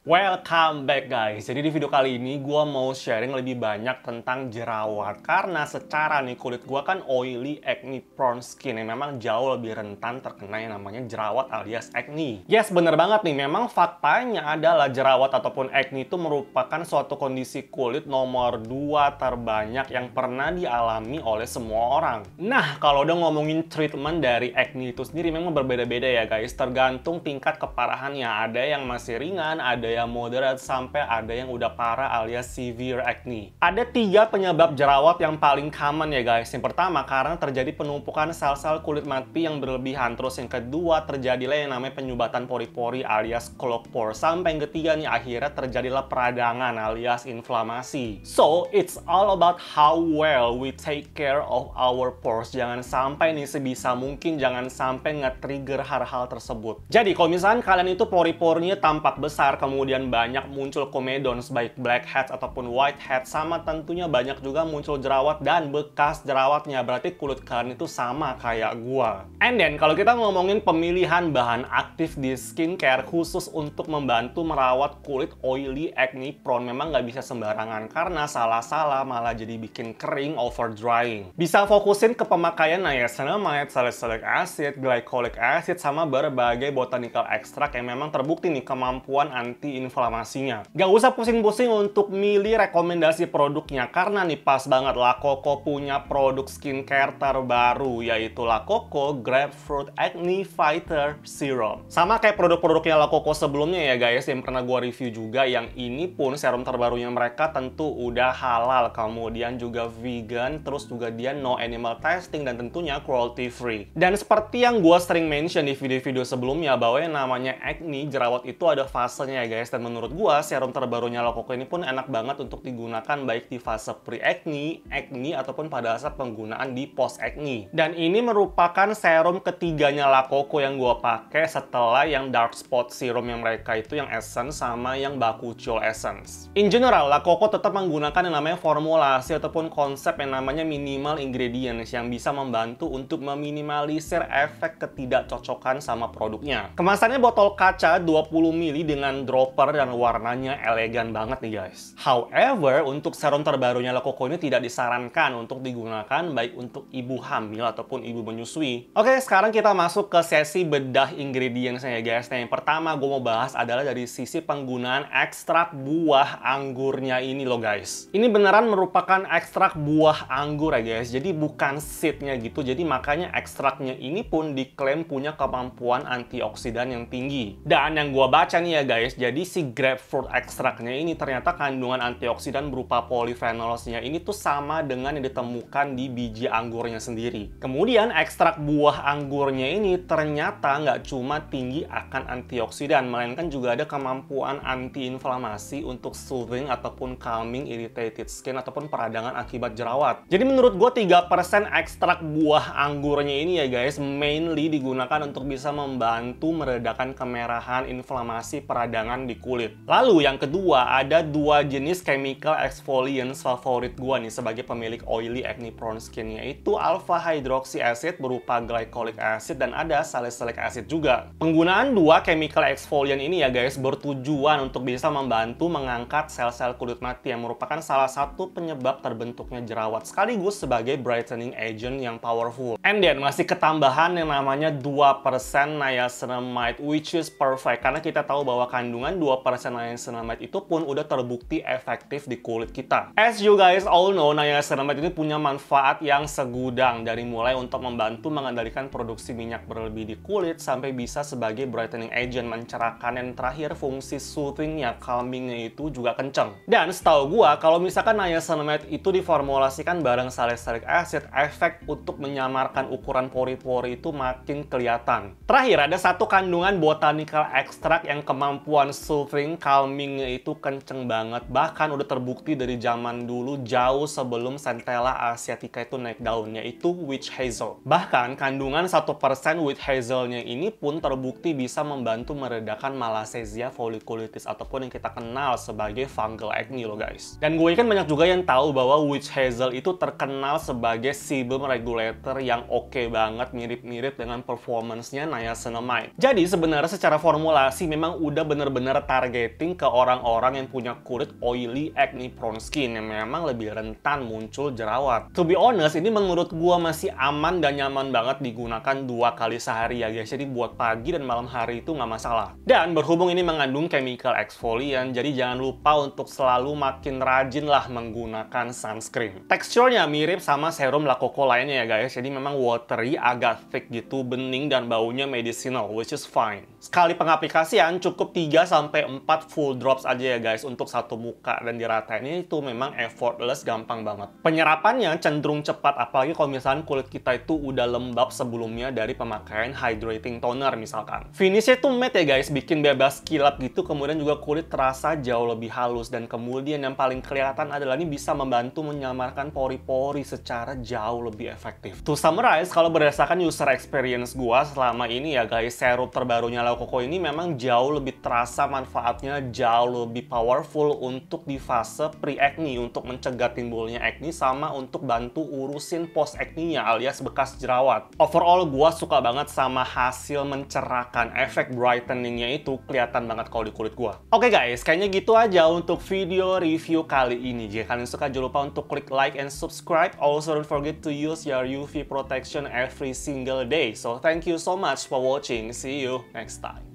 Welcome back guys. Jadi di video kali ini gue mau sharing lebih banyak tentang jerawat. Karena secara nih kulit gue kan oily, acne prone skin yang memang jauh lebih rentan terkena yang namanya jerawat alias acne. Yes, bener banget nih. Memang faktanya adalah jerawat ataupun acne itu merupakan suatu kondisi kulit nomor 2 terbanyak yang pernah dialami oleh semua orang. Nah, kalau udah ngomongin treatment dari acne itu sendiri memang berbeda-beda ya guys. Tergantung tingkat keparahannya. Ada yang masih ringan, ada yang moderate, sampai ada yang udah parah alias severe acne. Ada 3 penyebab jerawat yang paling common ya guys. Yang pertama, karena terjadi penumpukan sel-sel kulit mati yang berlebihan. Terus yang kedua, terjadilah yang namanya penyumbatan pori-pori alias clogged pores. Sampai yang ketiga nih, akhirnya terjadilah peradangan alias inflamasi. So, it's all about how well we take care of our pores. Jangan sampai nih sebisa mungkin jangan sampai nge-trigger hal-hal tersebut. Jadi, kalau misalkan kalian itu pori-porinya tampak besar, kemudian banyak muncul komedons, baik blackheads ataupun whiteheads, sama tentunya banyak juga muncul jerawat dan bekas jerawatnya, berarti kulit kalian itu sama kayak gua. And then, kalau kita ngomongin pemilihan bahan aktif di skincare khusus untuk membantu merawat kulit oily, acne prone, memang nggak bisa sembarangan, karena salah-salah malah jadi bikin kering, over drying. Bisa fokusin ke pemakaian niacinamide, salicylic acid, glycolic acid, sama berbagai botanical extract yang memang terbukti nih kemampuan anti-inflamasinya. Gak usah pusing-pusing untuk milih rekomendasi produknya, karena nih pas banget La Coco punya produk skincare terbaru, yaitu La Coco Grapefruit Acne Fighter Serum. Sama kayak produk-produknya La Coco sebelumnya ya guys, yang pernah gua review juga, yang ini pun serum terbarunya mereka tentu udah halal, kemudian juga vegan, terus juga dia no animal testing, dan tentunya cruelty free. Dan seperti yang gua sering mention di video-video sebelumnya, bahwa yang namanya acne, jerawat itu ada fasenya ya guys, dan menurut gua serum terbarunya La Coco ini pun enak banget untuk digunakan baik di fase pre-acne, acne, ataupun pada saat penggunaan di post-acne. Dan ini merupakan serum ketiganya La Coco yang gua pakai setelah yang dark spot serum yang mereka itu yang essence sama yang bakuchiol essence. In general, La Coco tetap menggunakan yang namanya formulasi ataupun konsep yang namanya minimal ingredients yang bisa membantu untuk meminimalisir efek ketidakcocokan sama produknya. Kemasannya botol kaca 20 ml dengan dropper dan warnanya elegan banget nih guys. However, untuk serum terbarunya La Coco ini tidak disarankan untuk digunakan baik untuk ibu hamil ataupun ibu menyusui. Oke, sekarang kita masuk ke sesi bedah ingredientsnya ya guys. Nah, yang pertama gue mau bahas adalah dari sisi penggunaan ekstrak buah anggurnya ini loh guys. Ini beneran merupakan ekstrak buah anggur ya guys, jadi bukan seednya gitu. Jadi makanya ekstraknya ini pun diklaim punya kemampuan antioksidan yang tinggi. Dan yang gue baca nih ya guys, jadi si grapefruit ekstraknya ini ternyata kandungan antioksidan berupa polyphenolosnya ini tuh sama dengan yang ditemukan di biji anggurnya sendiri. Kemudian ekstrak buah anggurnya ini ternyata nggak cuma tinggi akan antioksidan, melainkan juga ada kemampuan anti-inflamasi untuk soothing ataupun calming irritated skin ataupun peradangan akibat jerawat. Jadi menurut gue 3% ekstrak buah anggurnya ini ya guys, mainly digunakan untuk bisa membantu meredakan kemerahan, inflamasi, peradangan di kulit. Lalu yang kedua, ada 2 jenis chemical exfoliants favorit gua nih sebagai pemilik oily acne prone skin, yaitu alpha hydroxy acid berupa glycolic acid dan ada salicylic acid juga. Penggunaan 2 chemical exfoliant ini ya guys bertujuan untuk bisa membantu mengangkat sel-sel kulit mati yang merupakan salah satu penyebab terbentuknya jerawat, sekaligus sebagai brightening agent yang powerful. And then masih ketambahan yang namanya 2% niacinamide, which is perfect karena kita tahu bahwa kandungan 2% niacinamide itu pun udah terbukti efektif di kulit kita. As you guys all know, niacinamide ini punya manfaat yang segudang, dari mulai untuk membantu mengendalikan produksi minyak berlebih di kulit sampai bisa sebagai brightening agent, mencerahkan, dan terakhir fungsi soothingnya, calmingnya itu juga kenceng. Dan setahu gua kalau misalkan niacinamide itu diformulasikan bareng salicylic acid, efek untuk menyamarkan ukuran pori-pori itu makin kelihatan. Terakhir ada satu kandungan botanical extract yang kemampuan soothing, calmingnya itu kenceng banget. Bahkan udah terbukti dari zaman dulu jauh sebelum Centella asiatica itu naik daun, yaitu witch hazel. Bahkan kandungan 1% witch hazelnya ini pun terbukti bisa membantu meredakan malassezia folliculitis ataupun yang kita kenal sebagai fungal acne loh guys. Dan gue kan banyak juga yang tahu bahwa witch hazel itu terkenal sebagai sebum regulator yang oke banget, mirip-mirip dengan performance-nya niacinamide. Jadi sebenarnya secara formulasi memang udah bener-bener bener-bener targeting ke orang-orang yang punya kulit oily, acne prone skin yang memang lebih rentan muncul jerawat. To be honest, ini menurut gua masih aman dan nyaman banget digunakan 2 kali sehari ya guys. Jadi buat pagi dan malam hari itu nggak masalah. Dan berhubung ini mengandung chemical exfoliant, jadi jangan lupa untuk selalu makin rajin lah menggunakan sunscreen. Teksturnya mirip sama serum La Coco lainnya ya guys. Jadi memang watery, agak thick gitu, bening dan baunya medicinal, which is fine. Sekali pengaplikasian cukup 3-4 full drops aja ya guys untuk satu muka, dan diratain itu memang effortless, gampang banget. Penyerapannya cenderung cepat, apalagi kalau misalnya kulit kita itu udah lembab sebelumnya dari pemakaian hydrating toner misalkan. Finishnya tuh matte ya guys, bikin bebas kilap gitu, kemudian juga kulit terasa jauh lebih halus, dan kemudian yang paling kelihatan adalah ini bisa membantu menyamarkan pori-pori secara jauh lebih efektif. To summarize, kalau berdasarkan user experience gua selama ini ya guys, serum terbarunya La Coco ini memang jauh lebih terasa manfaatnya, jauh lebih powerful untuk di fase pre-acne, untuk mencegah timbulnya acne sama untuk bantu urusin post-acne-nya alias bekas jerawat. Overall gua suka banget sama hasil mencerahkan, efek brightening-nya itu kelihatan banget kalau di kulit gua. Oke guys, kayaknya gitu aja untuk video review kali ini. Jika kalian suka, jangan lupa untuk klik like and subscribe. Also don't forget to use your UV protection every single day. So thank you so much for watching. See you next time.